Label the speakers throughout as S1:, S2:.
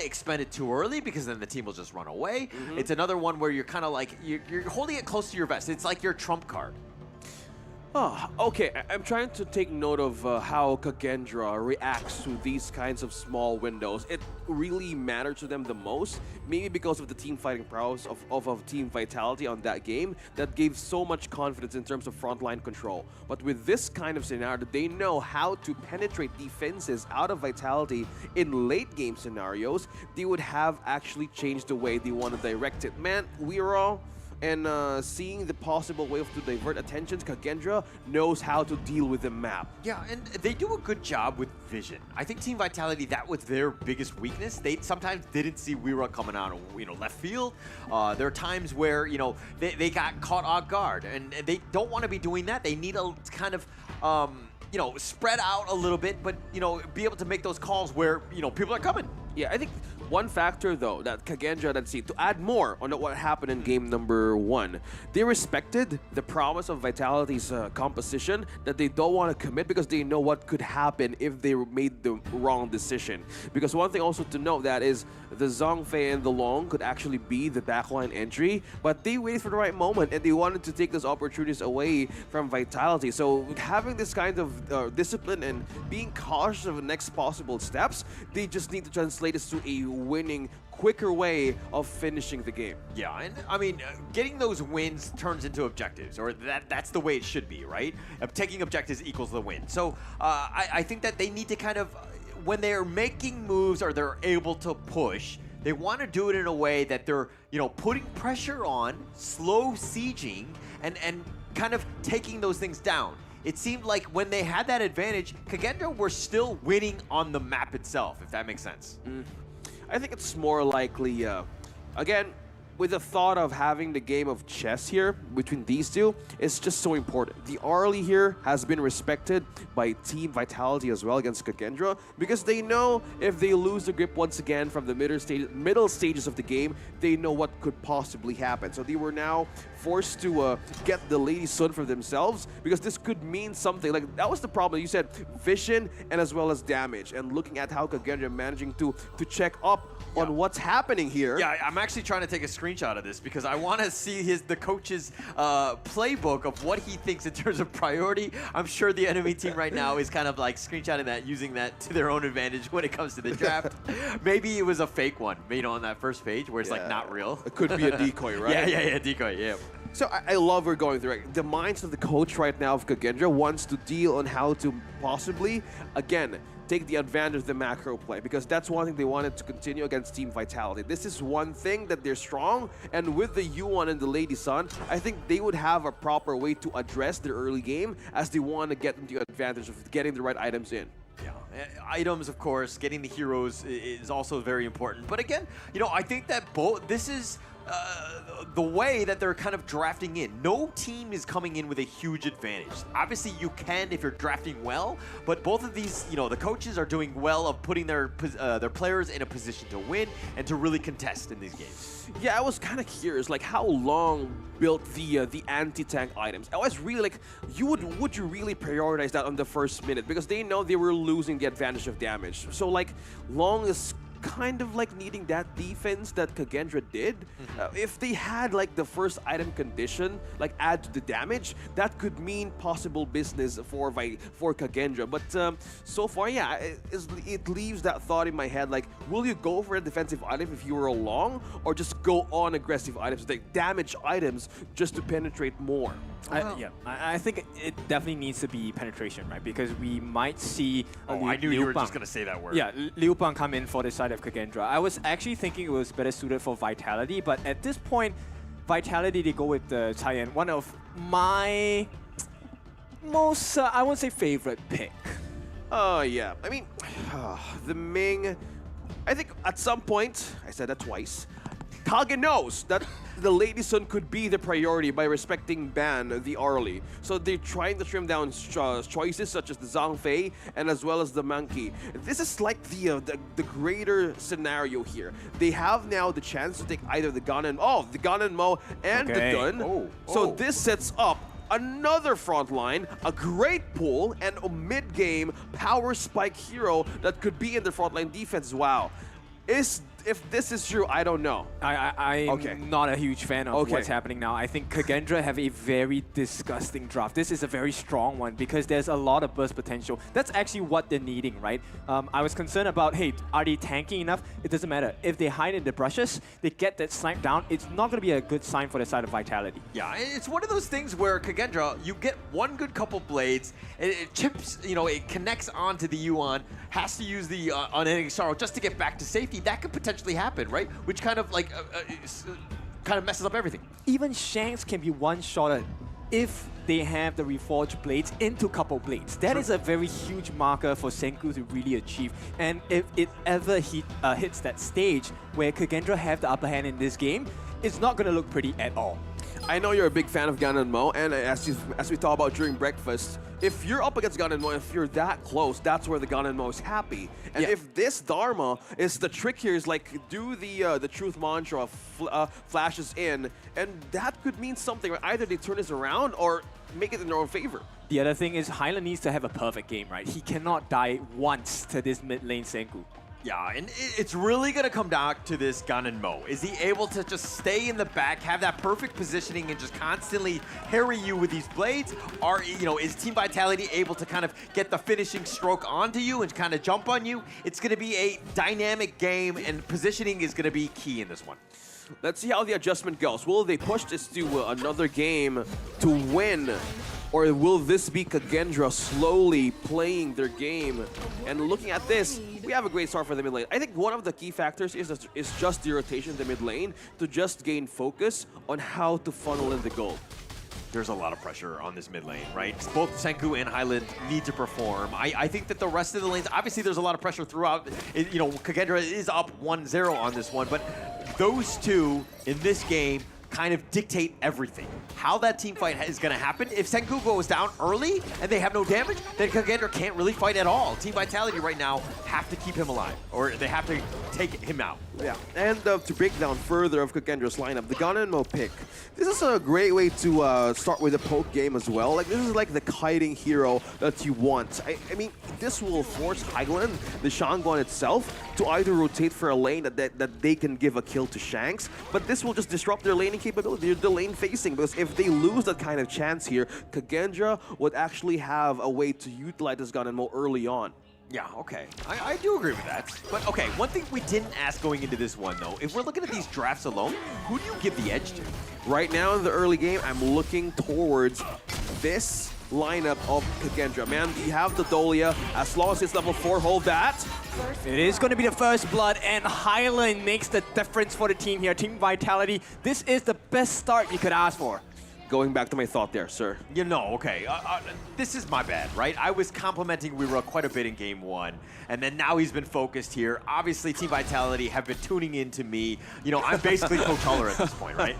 S1: expend it too early because then the team will just run away. It's another one where you're kind of like, you're holding it close to your vest. It's like your trump card.
S2: Oh, okay, I'm trying to take note of how KAGENDRA reacts to these kinds of small windows. It really matters to them the most, maybe because of the team fighting prowess of Team Vitality on that game that gave so much confidence in terms of frontline control. But with this kind of scenario, they know how to penetrate defenses out of Vitality in late game scenarios. They would have actually changed the way they want to direct it. Man, we're all... And seeing the possible way to divert attentions, KAGENDRA knows how to deal with the map.
S1: Yeah, and they do a good job with vision. I think Team Vitality, that was their biggest weakness. They sometimes didn't see Weera coming out of left field. There are times where they got caught off guard, and they don't want to be doing that. They need a kind of spread out a little bit, but be able to make those calls where people are coming.
S2: Yeah, I think one factor, though, that KAGENDRA had seen, to add more on what happened in game number 1, they respected the promise of Vitality's composition that they don't want to commit because they know what could happen if they made the wrong decision. Because one thing also to note that is the Zhongfei and the Long could actually be the backline entry, but they waited for the right moment and they wanted to take those opportunities away from Vitality. So having this kind of discipline and being cautious of the next possible steps, they just need to translate this to a winning, quicker way of finishing the game.
S1: Yeah, and I mean, getting those wins turns into objectives, or that's the way it should be, right? Taking objectives equals the win. So I think that they need to kind of, when they're making moves or they're able to push, they want to do it in a way that they're, putting pressure on, slow sieging, and kind of taking those things down. It seemed like when they had that advantage, KAGENDRA were still winning on the map itself, if that makes sense.
S2: I think it's more likely, again, with the thought of having the game of chess here between these two, it's just so important. The early here has been respected by Team Vitality as well against KAGENDRA because they know if they lose the grip once again from the middle stages of the game, they know what could possibly happen. So they were now forced to get the Lady Sun for themselves because this could mean something. Like, that was the problem. You said vision and as well as damage. And looking at how KAGENDRA managing to check up on what's happening here.
S1: Yeah, I'm actually trying to take a screenshot of this because I want to see the coach's playbook of what he thinks in terms of priority. I'm sure the enemy team right now is kind of like screenshotting that, using that to their own advantage when it comes to the draft. Maybe it was a fake one, on that first page where it's like not real.
S2: It could be a decoy, right?
S1: Yeah, decoy, yeah.
S2: So I love we're going through it. The minds of the coach right now of KAGENDRA wants to deal on how to possibly, again, take the advantage of the macro play, because that's one thing they wanted to continue against Team Vitality. This is one thing that they're strong, and with the Yuan and the Lady Sun, I think they would have a proper way to address their early game as they want to get into the advantage of getting the right items in.
S1: Yeah, items, of course, getting the heroes is also very important. But again, I think that this is the way that they're kind of drafting in. No team is coming in with a huge advantage. Obviously, you can if you're drafting well, but both of these, the coaches are doing well of putting their players in a position to win and to really contest in these games.
S2: Yeah, I was kind of curious, like how Long built the anti-tank items. I was really like, would you really prioritize that on the first minute? Because they know they were losing the advantage of damage. So like, Long is kind of like needing that defense that KAGENDRA did. If they had like the first item condition, like add to the damage, that could mean possible business for KAGENDRA. But so far, yeah, it leaves that thought in my head, like, will you go for a defensive item if you were Long, or just go on aggressive items, like damage items, just to penetrate more?
S3: I think it definitely needs to be penetration, right? Because we might see
S1: I knew you were just going to say that word.
S3: Yeah, Liu Bang come in for the side of KAGENDRA. I was actually thinking it was better suited for Vitality, but at this point, Vitality, they go with the Taiyan, one of my most, I won't say favorite pick.
S2: Oh, yeah. I mean, the Ming, I think at some point, I said that twice, KAGE knows that the Lady Sun could be the priority by respecting Ban the early. So they're trying to trim down choices such as the Zhongfei and as well as the Monkey. This is like the greater scenario here. They have now the chance to take either the Gun and Mo and the Dun. So this sets up another front line, a great pull, and a mid-game power spike hero that could be in the front line defense. Wow. If this is true, I don't know.
S3: I'm
S2: Okay.
S3: not a huge fan of
S2: Okay.
S3: what's happening now. I think KAGENDRA have a very disgusting draft. This is a very strong one because there's a lot of burst potential. That's actually what they're needing, right? I was concerned about, hey, are they tanking enough? It doesn't matter. If they hide in the brushes, they get that snipe down, it's not going to be a good sign for the side of Vitality.
S1: Yeah, it's one of those things where KAGENDRA, you get one good couple blades, and it chips, it connects onto the Yuan, has to use the unending sorrow just to get back to safety. That could potentially happen, right? Which kind of like kind of messes up everything.
S3: Even Shanks can be one-shotted if they have the reforged blades into couple blades. That is a very huge marker for Senku to really achieve. And if it ever hits that stage where KAGENDRA have the upper hand in this game, it's not going to look pretty at all.
S2: I know you're a big fan of Gan and Mo, and as we talked about during breakfast, if you're up against Gan and Mo, if you're that close, that's where the Gan and Mo is happy. And
S3: Yeah.
S2: if this Dharma is the trick here is like do the truth mantra, flashes in, and that could mean something. Right? Either they turn this around or make it in their own favor.
S3: The other thing is Hyland needs to have a perfect game, right? He cannot die once to this mid lane Senku.
S1: Yeah, and it's really going to come down to this Gun and Mo. Is he able to just stay in the back, have that perfect positioning, and just constantly harry you with these blades? Or, is Team Vitality able to kind of get the finishing stroke onto you and kind of jump on you? It's going to be a dynamic game, and positioning is going to be key in this one.
S2: Let's see how the adjustment goes. Will they push this to another game to win? Or will this be KAGENDRA slowly playing their game? And looking at this, we have a great start for the mid lane. I think one of the key factors is just the rotation in the mid lane to just gain focus on how to funnel in the gold.
S1: There's a lot of pressure on this mid lane, right? Both Senku and Hyland need to perform. I think that the rest of the lanes, obviously there's a lot of pressure throughout. KAGENDRA is up 1-0 on this one, but those two in this game kind of dictate everything. How that team fight is going to happen. If Senku goes down early and they have no damage, then KAGENDRA can't really fight at all. Team Vitality right now have to keep him alive, or they have to take him out.
S2: Yeah, and to break down further of KAGENDRA's lineup, the Gan and Mo pick. This is a great way to start with a poke game as well. Like, this is like the kiting hero that you want. I mean, this will force Hyland, the Shangguan itself, to either rotate for a lane that they can give a kill to Shanks, but this will just disrupt their laning capability, the lane facing, because if they lose that kind of chance here, KAGENDRA would actually have a way to utilize this Gan and Mo early on.
S1: Yeah, okay. I do agree with that. But okay, one thing we didn't ask going into this one, though, if we're looking at these drafts alone, who do you give the edge to?
S2: Right now in the early game, I'm looking towards this lineup of KAGENDRA. Man, you have the Dolia. As long as it's level 4, hold that.
S3: It is going to be the first blood, and Hyland makes the difference for the team here. Team Vitality, this is the best start you could ask for.
S2: Going back to my thought there, sir.
S1: Okay. This is my bad, right? I was complimenting Weera quite a bit in game one, and then now he's been focused here. Obviously, Team Vitality have been tuning in to me. I'm basically Coach Huller at this point, right?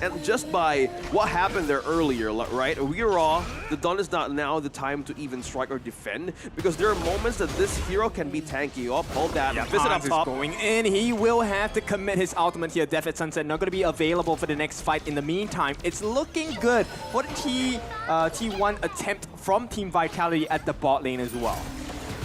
S2: And just by what happened there earlier, right? Weera, the Dawn is not now the time to even strike or defend, because there are moments that this hero can be tanky. Oh, hold that.
S3: Yeah,
S2: Visit up
S3: Hans is
S2: top.
S3: going in. He will have to commit his ultimate here. Death at Sunset not going to be available for the next fight. In the meantime, it's looking good for the T1 attempt from Team Vitality at the bot lane as well.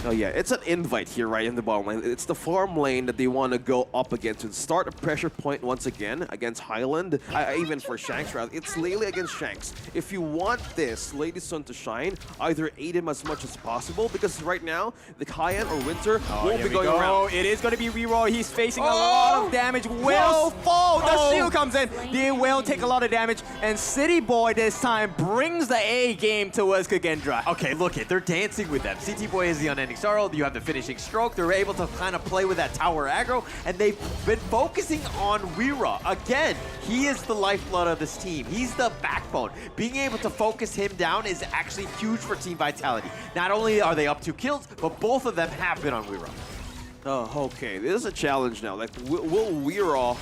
S2: Oh yeah, it's an invite here right in the bottom lane. It's the farm lane that they want to go up against to start a pressure point once again against Hyland. Even for Shanks, rather. It's Lele against Shanks. If you want this Lady Sun to shine, either aid him as much as possible, because right now, the Cayenne or Winter won't be going around.
S3: It is going to be reroll. He's facing a lot of damage. Will fall. The shield comes in. They will take a lot of damage. And City Boy this time brings the A game towards KAGENDRA.
S1: Okay, look it. They're dancing with them. CT Boy is the unending sorrow. You have the finishing stroke. They're able to kind of play with that tower aggro, and they've been focusing on Weera. Again, he is the lifeblood of this team. He's the backbone. Being able to focus him down is actually huge for Team Vitality. Not only are they up 2 kills, but both of them have been on Weera.
S2: Oh, okay. This is a challenge now. Like, will Weera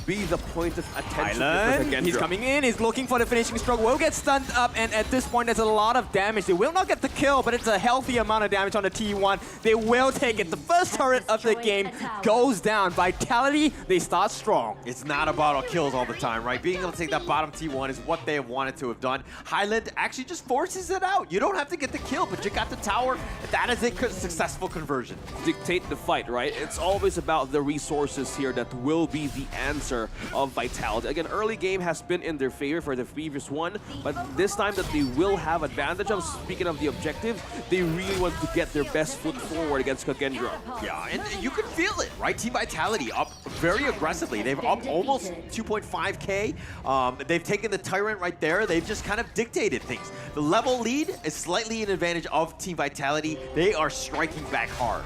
S2: be the point of attention for
S3: Island,
S2: KAGENDRA.
S3: he's coming in, he's looking for the finishing stroke, will get stunned up, and at this point there's a lot of damage. They will not get the kill, but it's a healthy amount of damage on the T1. They will take it. The first turret of the game goes down. Vitality, they start strong.
S1: It's not about kills all the time, right? Being able to take that bottom T1 is what they have wanted to have done. Highland actually just forces it out. You don't have to get the kill, but you got the tower. That is a successful conversion.
S2: Dictate the fight, right? It's always about the resources here that will be the answer of Vitality. Again, early game has been in their favor for the previous one, but this time that they will have advantage of, speaking of the objective, they really want to get their best foot forward against KAGENDRA.
S1: Yeah, and you can feel it, right? Team Vitality up very aggressively. They've up almost 2.5K. They've taken the Tyrant right there. They've just kind of dictated things. The level lead is slightly in advantage of Team Vitality. They are striking back hard.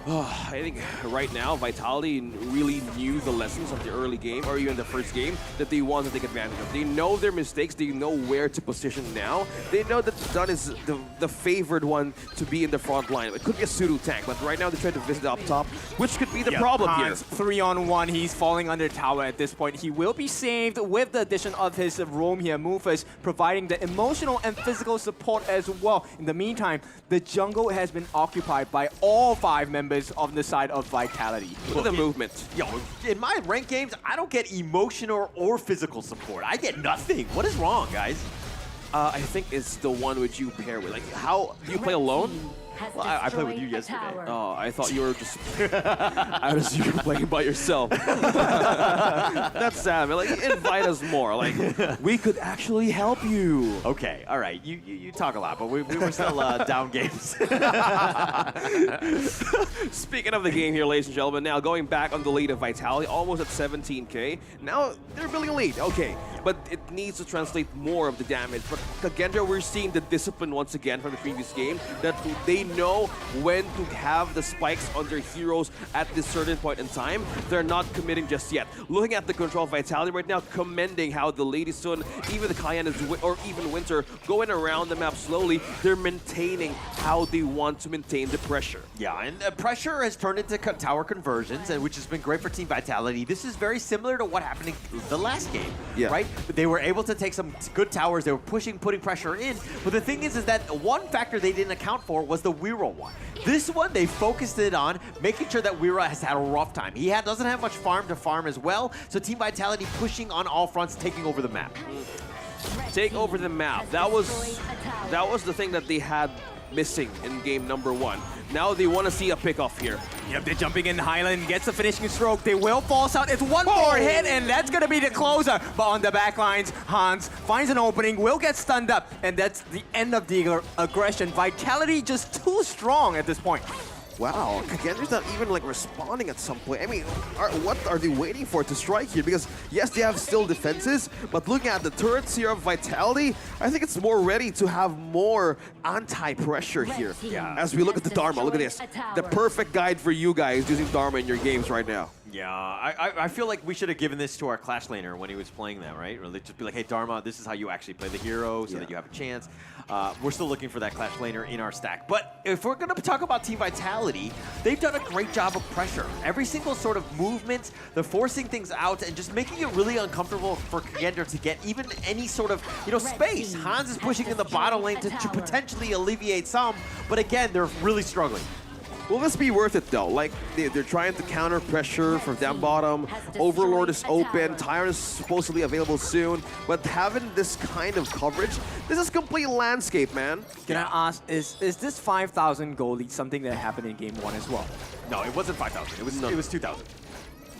S2: I think right now, Vitality really knew the lessons of the early game, or even the first game, that they want to take advantage of. They know their mistakes, they know where to position now. They know that Dunn is the favored one to be in the front line. It could be a pseudo tank, but right now they try to visit up top, which could be the problem
S3: Hans,
S2: here.
S3: 3-on-1, he's falling under tower at this point. He will be saved with the addition of his roam here, Mufas, providing the emotional and physical support as well. In the meantime, the jungle has been occupied by all 5 members on the side of Vitality.
S2: Look at the movement.
S1: Yo, in my ranked games, I don't get emotional or physical support. I get nothing. What is wrong, guys?
S2: I think it's the one which you pair with. Like, how do you play alone?
S1: Well, I played with you yesterday.
S2: Oh, I thought you were just... I was you were playing by yourself. That's sad, man. Like, invite us more. Like, we could actually help you.
S1: Okay, all right. You talk a lot, but we were still down games.
S2: Speaking of the game here, ladies and gentlemen, now going back on the lead of Vitality, almost at 17K. Now, they're building a lead. Okay, but it needs to translate more of the damage. But KAGENDRA, we're seeing the discipline once again from the previous game, that they know when to have the spikes on their heroes at this certain point in time. They're not committing just yet. Looking at the control of Vitality right now, commending how the Lady Sun, even the Cayenne, or even Winter, going around the map slowly, they're maintaining how they want to maintain the pressure.
S1: Yeah, and pressure has turned into tower conversions, and which has been great for Team Vitality. This is very similar to what happened in the last game, right? They were able to take some good towers. They were putting pressure in. But the thing is that one factor they didn't account for was the Weiro one. This one, they focused it on making sure that Weiro has had a rough time. He doesn't have much farm to farm as well, so Team Vitality pushing on all fronts, taking over the map.
S2: Take over the map. That was the thing that they had missing in game number 1. Now they want to see a pick-off here.
S3: Yep, they're jumping in. Highland gets the finishing stroke. They will force out. It's one more hit, and that's going to be the closer. But on the back lines, Hans finds an opening, will get stunned up, and that's the end of the aggression. Vitality just too strong at this point.
S2: Wow, KAGENDRA's not even like responding at some point. I mean, what are they waiting for to strike here? Because yes, they have still defenses, but looking at the turrets here of Vitality, I think it's more ready to have more anti-pressure here.
S1: Yeah.
S2: As we look at the Dharma, look at this. The perfect guide for you guys using Dharma in your games right now.
S1: Yeah, I feel like we should have given this to our Clash laner when he was playing that, right? Or just be like, hey, Dharma, this is how you actually play the hero so that you have a chance. We're still looking for that Clash laner in our stack. But if we're going to talk about Team Vitality, they've done a great job of pressure. Every single sort of movement, they're forcing things out and just making it really uncomfortable for KAGENDRA to get even any sort of, space. Hans is pushing in the bottom lane to potentially alleviate some, but again, they're really struggling.
S2: Will this be worth it though? Like, they're trying to counter pressure from down bottom. Overlord is open. Tyrant is supposedly available soon. But having this kind of coverage, this is complete landscape, man.
S3: Can I ask, is this 5,000 goal lead something that happened in game 1 as well?
S1: No, it wasn't 5,000. It was 2,000.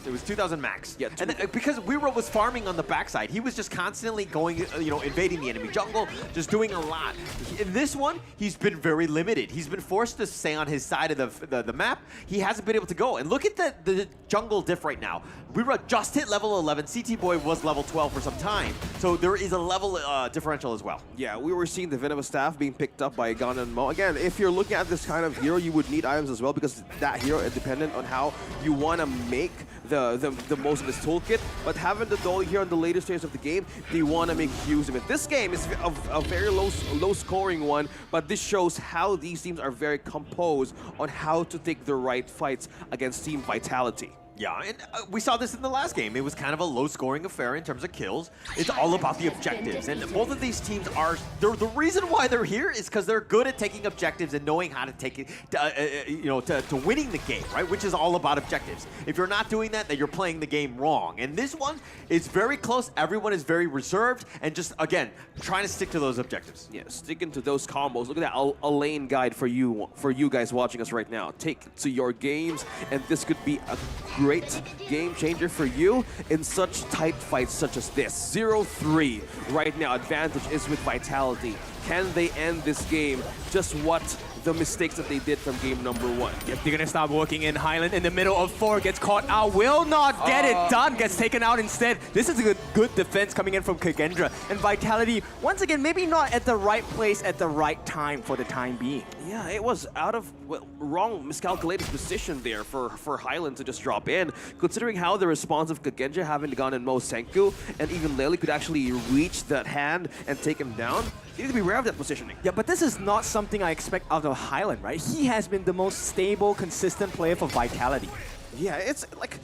S1: It was 2,000 max.
S2: Yeah,
S1: and because Weiro was farming on the backside, he was just constantly going, invading the enemy jungle, just doing a lot. In this one, he's been very limited. He's been forced to stay on his side of the map. He hasn't been able to go. And look at the jungle diff right now. Weiro just hit level 11. CT Boy was level 12 for some time. So there is a level differential as well.
S2: Yeah, we were seeing the Venomous Staff being picked up by Gon and Mo. Again, if you're looking at this kind of hero, you would need items as well because that hero is dependent on how you want to make the most of his toolkit. But having the Dolly here on the later stage of the game, they want to make use of it. This game is a very low scoring one, but this shows how these teams are very composed on how to take the right fights against Team Vitality.
S1: Yeah, and we saw this in the last game. It was kind of a low-scoring affair in terms of kills. It's all about the objectives, and both of these teams are. The reason why they're here is because they're good at taking objectives and knowing how to take it, to winning the game, right? Which is all about objectives. If you're not doing that, then you're playing the game wrong. And this one is very close. Everyone is very reserved, and just again trying to stick to those objectives.
S2: Yeah, sticking to those combos. Look at that, a lane guide for you guys watching us right now. Take it to your games, and this could be a great game changer for you in such tight fights such as this. 0-3 right now. Advantage is with Vitality. Can they end this game? Just what the mistakes that they did from game number 1.
S3: Yep, they're gonna start working in. Highland in the middle of 4 gets caught out, will not get it done, gets taken out instead. This is a good defense coming in from KAGENDRA. And Vitality, once again, maybe not at the right place at the right time for the time being.
S2: Yeah, it was out of wrong, miscalculated position there for Highland to just drop in. Considering how the response of KAGENDRA having gone in Mo Senku, and even Lely could actually reach that hand and take him down, you need to be aware of that positioning.
S3: Yeah, but this is not something I expect out of Highland, right? He has been the most stable, consistent player for Vitality.
S2: Yeah, it's like,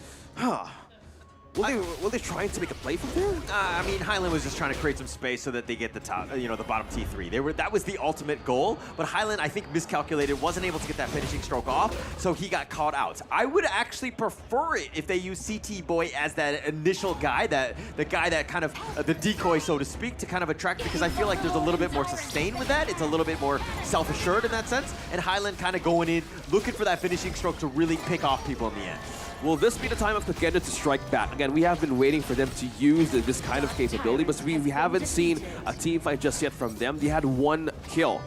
S2: Will they try to make a play from there?
S1: I mean, Highland was just trying to create some space so that they get the top, the bottom T3. That was the ultimate goal, but Highland, I think, miscalculated, wasn't able to get that finishing stroke off, so he got caught out. I would actually prefer it if they use CT Boy as that initial guy, the guy that kind of, the decoy, so to speak, to kind of attract, because I feel like there's a little bit more sustain with that. It's a little bit more self-assured in that sense, and Highland kind of going in, looking for that finishing stroke to really pick off people in the end.
S2: Will this be the time of KAGENDRA to strike back? Again, we have been waiting for them to use this kind of capability, but we haven't seen a team fight just yet from them. They had 1 kill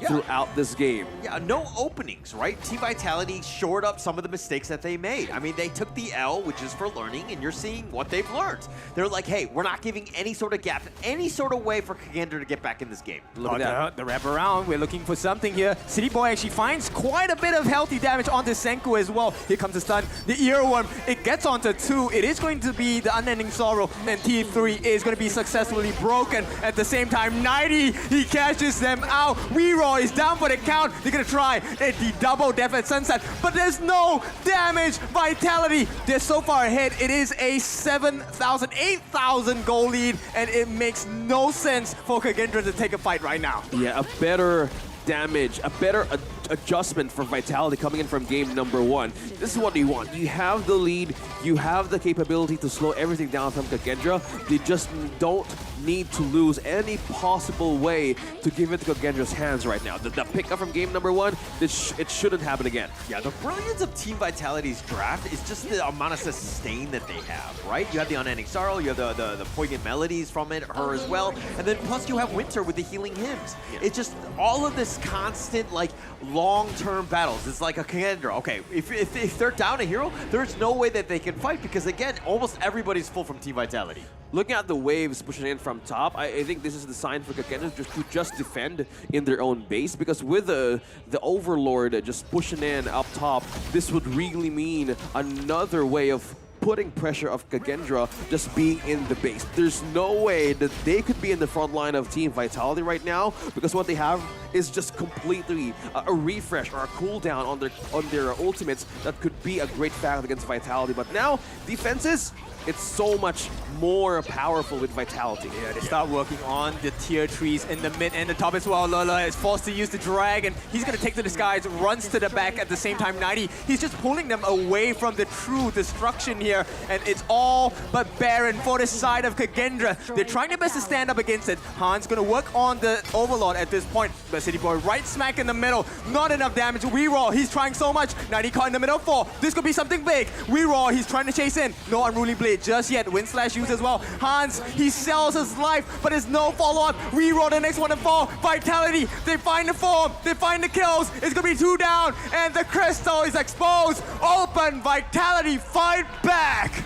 S2: throughout this game.
S1: Yeah, no openings, right? Team Vitality shored up some of the mistakes that they made. I mean, they took the L, which is for learning, and you're seeing what they've learned. They're like, hey, we're not giving any sort of gap, any sort of way for KAGENDRA to get back in this game.
S2: Look at that.
S3: The wraparound, we're looking for something here. City Boy actually finds quite a bit of healthy damage onto Senku as well. Here comes the stun, the earworm, it gets onto 2. It is going to be the Unending Sorrow, and T3 is going to be successfully broken. At the same time, 90, he catches them out. Weeraw is down for the count. They're going to try the double death at Sunset, but there's no damage. Vitality, they're so far ahead. It is a 7,000, 8,000 goal lead, and it makes no sense for KAGENDRA to take a fight right now.
S2: Yeah, a better damage, a better adjustment for Vitality coming in from game number 1. This is what you want. You have the lead, you have the capability to slow everything down from KAGENDRA. They just don't need to lose any possible way to give it to KAGENDRA's hands right now. The pickup from game number 1, it shouldn't happen again.
S1: Yeah, the brilliance of Team Vitality's draft is just the amount of sustain that they have, right? You have the Unending Sorrow, you have the poignant melodies from her as well, and then plus you have Winter with the healing hymns. Yeah. It's just all of this constant, like, long-term battles. It's like a KAGENDRA. Okay, if they're down a hero, there's no way that they can fight because, again, almost everybody's full from Team Vitality.
S2: Looking at the waves pushing in from top, I think this is the sign for KAGENDRA to just defend in their own base, because with the Overlord just pushing in up top, this would really mean another way of putting pressure of KAGENDRA just being in the base. There's no way that they could be in the front line of Team Vitality right now, because what they have is just completely a refresh or a cooldown on their ultimates that could be a great factor against Vitality. But now, defenses, it's so much more powerful with Vitality.
S3: Yeah, they start working on the tier trees in the mid and the top as well. Lola is forced to use the drag, and he's going to take to the skies, runs to the back at the same time. 90, he's just pulling them away from the true destruction here, and it's all but barren for the side of KAGENDRA. They're trying their best to stand up against it. Han's going to work on the Overlord at this point, but City Boy right smack in the middle. Not enough damage. Weeraw, he's trying so much. 90 caught in the middle of 4. This could be something big. Weeraw, he's trying to chase in. No Unruly Blade just yet. Wind Slash used as well. Hans, he sells his life, but there's no follow-up. Reroll the next one to fall. Vitality, they find the form, they find the kills. It's gonna be 2 down, and the crystal is exposed. Open, Vitality, fight back.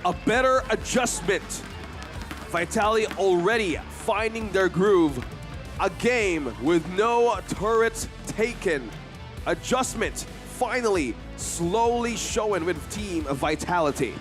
S2: A better adjustment. Vitality already finding their groove. A game with no turrets taken. Adjustment finally slowly showing with Team Vitality.